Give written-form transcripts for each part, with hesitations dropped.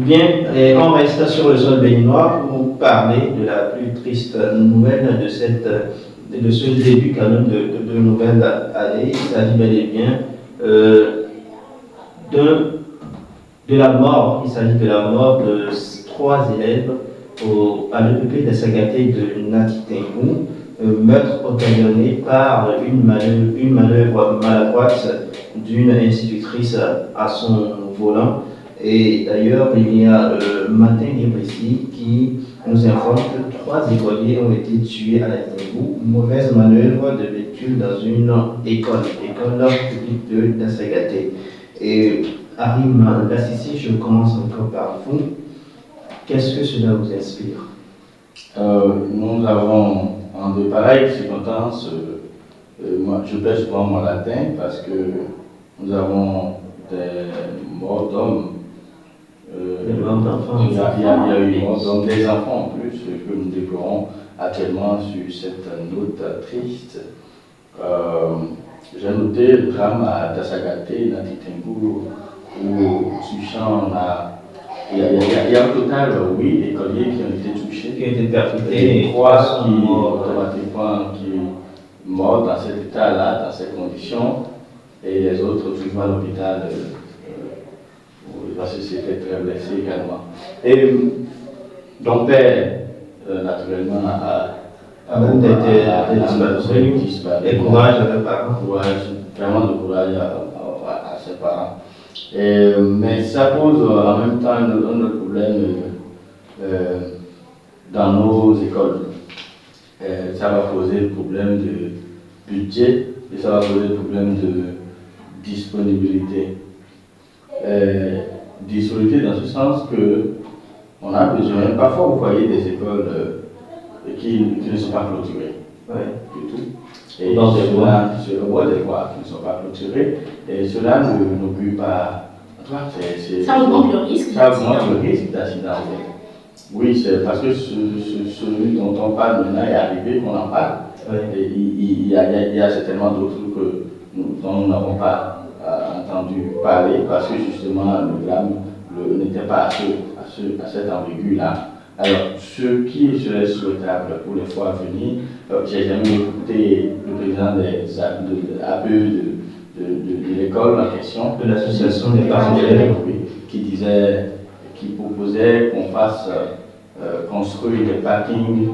Bien, et on reste sur le sol béninois pour parler de la plus triste nouvelle de ce début quand même de nouvelle année. Il s'agit bel et bien de la mort. Il s'agit de la mort de 3 élèves à l'EPP de Sagaté de Natitengou, meurtre occasionné par une manœuvre maladroite d'une institutrice à son volant. Et d'ailleurs, il y a Matin Libre ici qui nous informe que 3 écoliers ont été tués à la Natitengou. Mauvaise manœuvre de véhicule dans une école publique de Dassagaté. Et Arim Lassissi, je commence encore par vous. Qu'est-ce que cela vous inspire? Nous avons, en de pareilles circonstances, moi, je perds souvent mon latin parce que nous avons des morts d'hommes. Des morts d'enfants. Il y a eu des morts d'hommes, des enfants en plus, que nous déplorons actuellement sur cette note triste. J'ai noté le drame à Dassagaté, Natitengou, où Suchan il y a au total 8 écoliers qui ont été touchés, qui ont été percutés, et 3 qui automatiquement qui morts dans cet état-là, dans ces conditions, et les autres toujours à l'hôpital, parce que c'était très blessé également. Et mon père, naturellement, a disparu. Et courage à leurs parents. Courage, vraiment de courage à ses parents. Mais ça pose en même temps un autre problème dans nos écoles. Ça va poser le problème de budget et ça va poser le problème de disponibilité. Disponibilité dans ce sens que on a besoin, parfois vous voyez des écoles qui ne sont pas clôturées du tout. Et cela, sur le bois des voies qui ne sont pas clôturées, et cela n'augure pas. Ça augmente le risque. Ça augmente le risque d'accident. Oui, c'est parce que celui dont on parle maintenant est arrivé qu'on en parle. Et il y a certainement d'autres trucs dont nous n'avons pas entendu parler parce que justement le drame n'était pas à cette envergure-là. Alors, ce qui serait souhaitable pour les fois à venir, j'ai jamais écouté le président des APE de l'école en question, de l'association des parents d'élèves, qui proposait qu'on fasse construire des parkings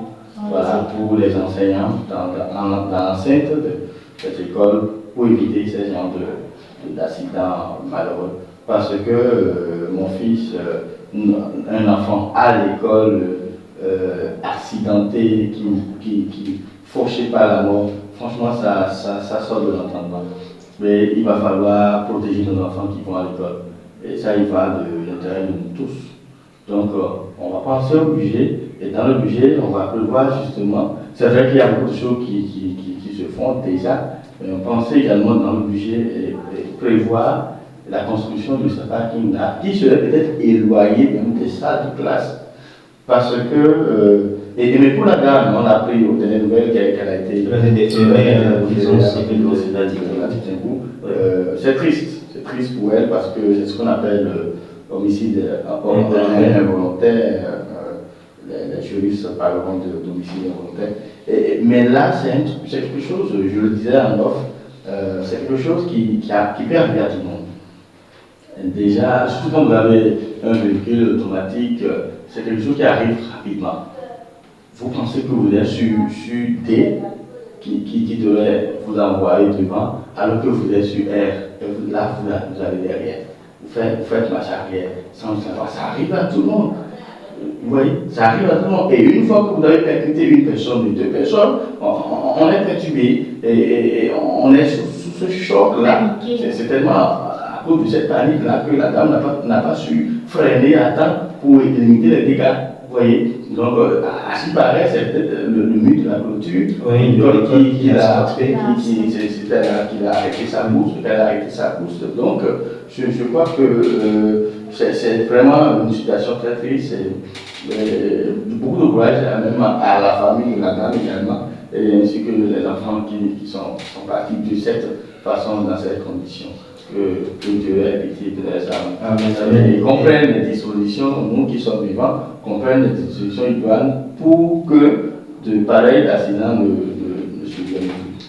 pour les enseignants dans l'enceinte de cette école pour éviter ces genres d'accidents malheureux. Parce que mon fils, un enfant à l'école accidenté, qui fauché par la mort, franchement ça sort de l'entendement. Mais il va falloir protéger nos enfants qui vont à l'école. Et ça, il va de l'intérêt de nous tous. Donc, on va penser au budget, et dans le budget, on va prévoir justement, c'est vrai qu'il y a beaucoup de choses qui se font déjà, mais on pensait également dans le budget et prévoir la construction de ce parking-là, qui serait peut-être éloigné même des salles de classe. Parce que, mais pour la dame, on a appris aux dernières nouvelles qu'elle a été c'est triste pour elle parce que c'est ce qu'on appelle homicide involontaire. Les juristes parleront d'homicide involontaire. Mais là, c'est quelque chose, je le disais en off, c'est quelque chose qui peut arriver à tout le monde. Déjà, surtout quand vous avez un véhicule automatique, c'est quelque chose qui arrive rapidement. Vous pensez que vous êtes sur D qui devrait vous envoyer devant, alors que vous êtes sur R, et là vous allez derrière. Vous faites marche arrière sans le savoir. Ça arrive à tout le monde. Vous voyez, ça arrive à tout le monde. Et une fois que vous avez percuté une personne ou 2 personnes, on est perturbé et on est sous ce choc-là. C'est tellement à cause de cette panique-là que la dame n'a pas su freiner à temps pour limiter les dégâts. Vous voyez, donc à ce qui paraît, c'est peut-être le mur de la clôture qui a arrêté sa course. Donc, je crois que c'est vraiment une situation très triste. Beaucoup de courage même à la famille, la dame également, et ainsi que les enfants qui sont partis de cette façon, dans cette condition. que Dieu ait pitié de leurs âmes. Amen. Et comprennent les dispositions, nous qui sommes vivants, comprennent les dispositions idoines pour que de pareils accidents ne surviennent plus.